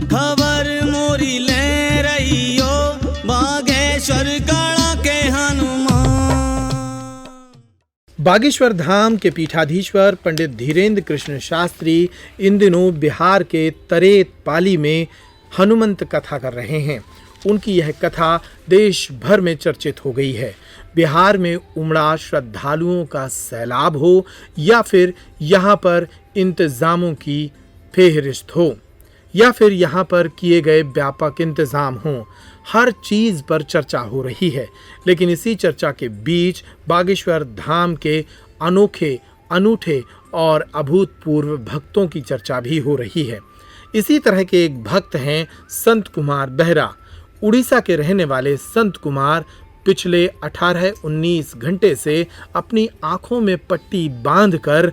खबर मोरी ले रही हो बागेश्वर कला के हनुमान। बागेश्वर धाम के पीठाधीश्वर पंडित धीरेन्द्र कृष्ण शास्त्री इन दिनों बिहार के तरेत पाली में हनुमंत कथा कर रहे हैं। उनकी यह कथा देश भर में चर्चित हो गई है। बिहार में उमड़ा श्रद्धालुओं का सैलाब हो या फिर यहाँ पर इंतजामों की फेहरिस्त हो या फिर यहाँ पर किए गए व्यापक इंतजाम हों, हर चीज़ पर चर्चा हो रही है। लेकिन इसी चर्चा के बीच बागेश्वर धाम के अनोखे, अनूठे और अभूतपूर्व भक्तों की चर्चा भी हो रही है। इसी तरह के एक भक्त हैं संत कुमार बेहरा। उड़ीसा के रहने वाले संत कुमार पिछले 18-19 घंटे से अपनी आंखों में पट्टी बांधकर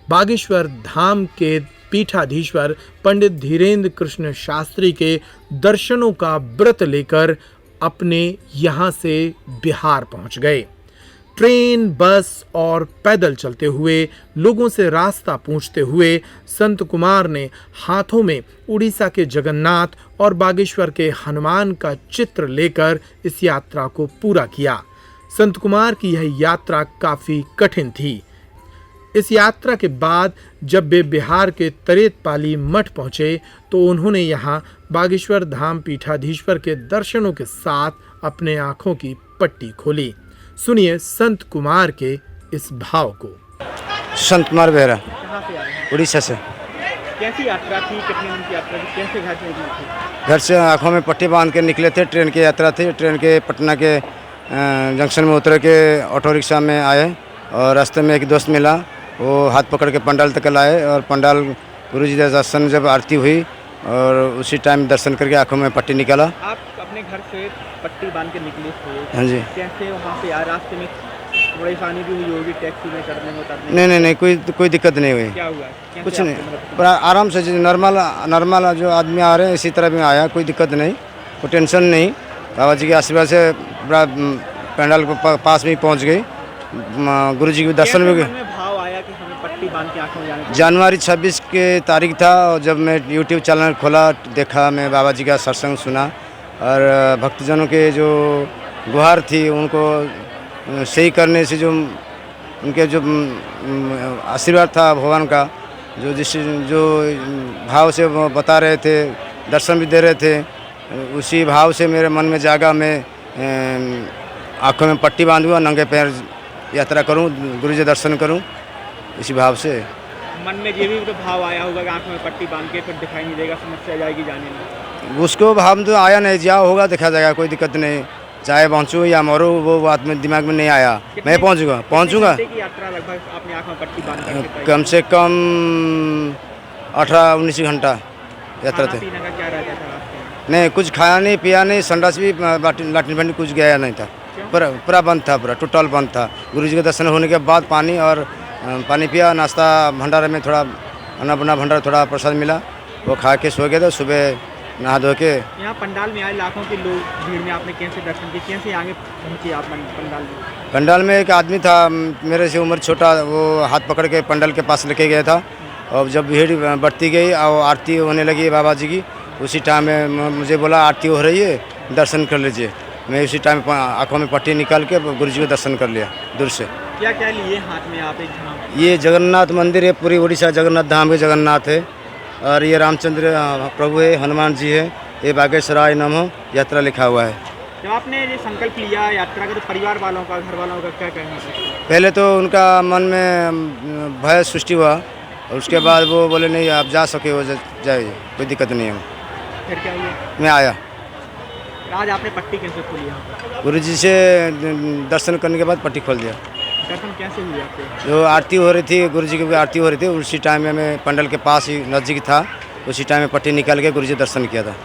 बागेश्वर धाम के पीठाधीश्वर पंडित धीरेन्द्र कृष्ण शास्त्री के दर्शनों का व्रत लेकर अपने यहाँ से बिहार पहुँच गए। ट्रेन, बस और पैदल चलते हुए लोगों से रास्ता पूछते हुए संत कुमार ने हाथों में उड़ीसा के जगन्नाथ और बागेश्वर के हनुमान का चित्र लेकर इस यात्रा को पूरा किया। संत कुमार की यह यात्रा काफी कठिन थी। इस यात्रा के बाद जब वे बिहार के तरेत पाली मठ पहुंचे तो उन्होंने यहाँ बागेश्वर धाम पीठाधीश्वर के दर्शनों के साथ अपने आंखों की पट्टी खोली। सुनिए संत कुमार के इस भाव को। संत कुमार बेहरा, कहाँ से आए हैं? उड़ीसा से। कैसी यात्रा थी? कितने दिन की यात्रा थी? कैसे घर में थी? घर से आंखों में पट्टी बांध के निकले थे। ट्रेन की यात्रा थी। ट्रेन के पटना के जंक्शन में उतर के ऑटो रिक्शा में आए और रास्ते में एक दोस्त मिला। वो हाथ पकड़ के पंडाल तक लाए और पंडाल गुरुजी के दर्शन जब आरती हुई और उसी टाइम दर्शन करके आंखों में पट्टी निकाला। आप अपने घर से पट्टी बांध के निकले थे? हाँ जी। कैसे वहाँ से आए? रास्ते में परेशानी भी हुई होगी टैक्सी में चढ़ने में उतरने? नहीं, कोई दिक्कत नहीं हुई। क्या हुआ? कुछ नहीं, पर आराम से नॉर्मल जो आदमी आ रहे हैं इसी तरह भी आया, कोई दिक्कत नहीं, कोई टेंशन नहीं। बाबा जी के आशीर्वाद से पूरा पंडाल के पास में पहुँच गई। गुरु जी के दर्शन में गए। भाव आया कि हमें पट्टी बांध के आंखों में जाने? जनवरी 26 के तारीख था और जब मैं यूट्यूब चैनल खोला, देखा, मैं बाबा जी का सत्संग सुना और भक्तजनों के जो गुहार थी उनको सही करने से जो उनके जो आशीर्वाद था भगवान का, जो भाव से वो बता रहे थे, दर्शन भी दे रहे थे, उसी भाव से मेरे मन में जागा। मैं आँखों में पट्टी बांधूँ, नंगे पैर यात्रा करूं, गुरु जी दर्शन करूं, इसी भाव से। मन में ये भी तो भाव आया होगा कि आंखों में पट्टी बांध के फिर दिखाई नहीं देगा, समस्या जाएगी जाने में? उसको भाव तो आया नहीं, जहाँ होगा देखा जाएगा, कोई दिक्कत नहीं। चाहे पहुंचूं या मरूं वो बात में दिमाग में नहीं आया। मैं पहुंचूंगा। यात्रा लगभग आपने आंखों में पट्टी बांध कम से कम 18-19 घंटा यात्रा थे। पीने का क्या रहता था रास्ते में? नहीं, कुछ खाया नहीं, पिया नहीं, संडास भी लाटरी फंडी कुछ गया नहीं था। पूरा बंद था, पूरा टोटल बंद था। गुरु जी के दर्शन होने के बाद पानी पिया, नाश्ता भंडारे में थोड़ा अना बना भंडारा थोड़ा प्रसाद मिला, वो खा के सो गए थे। सुबह नहा धो के यहाँ पंडाल में आए लाखों के लोग भीड़ में, आपने कैसे दर्शन किए? कैसे आगे पहुँचे आप पंडाल में? पंडाल में एक आदमी था मेरे से उम्र छोटा, वो हाथ पकड़ के पंडाल के पास लेके गया था और जब भीड़ बढ़ती गई और आरती होने लगी बाबा जी की, उसी टाइम में मुझे बोला आरती हो रही है, दर्शन कर लीजिए। मैं उसी टाइम आंखों में पट्टी निकाल के गुरु जी को दर्शन कर लिया दूर से। क्या क्या लिए हाथ में आप? एक झांक। ये जगन्नाथ मंदिर है, पूरी उड़ीसा जगन्नाथ धाम के जगन्नाथ है और ये रामचंद्र प्रभु है, हनुमान जी है, ये बागेश्वराय नमः यात्रा लिखा हुआ है। जब आपने ये संकल्प लिया यात्रा का तो परिवार वालों का, घर वालों का क्या कहना है? पहले तो उनका मन में भय सृष्टि हुआ और उसके बाद वो बोले नहीं आप जा सके हो जाइए, कोई दिक्कत नहीं है। फिर क्या हुआ? मैं आया। आज आपने पट्टी कैसे खोली यहाँ पर? गुरु जी से दर्शन करने के बाद पट्टी खोल दिया। दर्शन कैसे हुए आपके? जो आरती हो रही थी, गुरु जी की आरती हो रही थी, उसी टाइम में मैं पंडल के पास ही नज़दीक था, उसी टाइम में पट्टी निकाल के गुरु जी दर्शन किया था।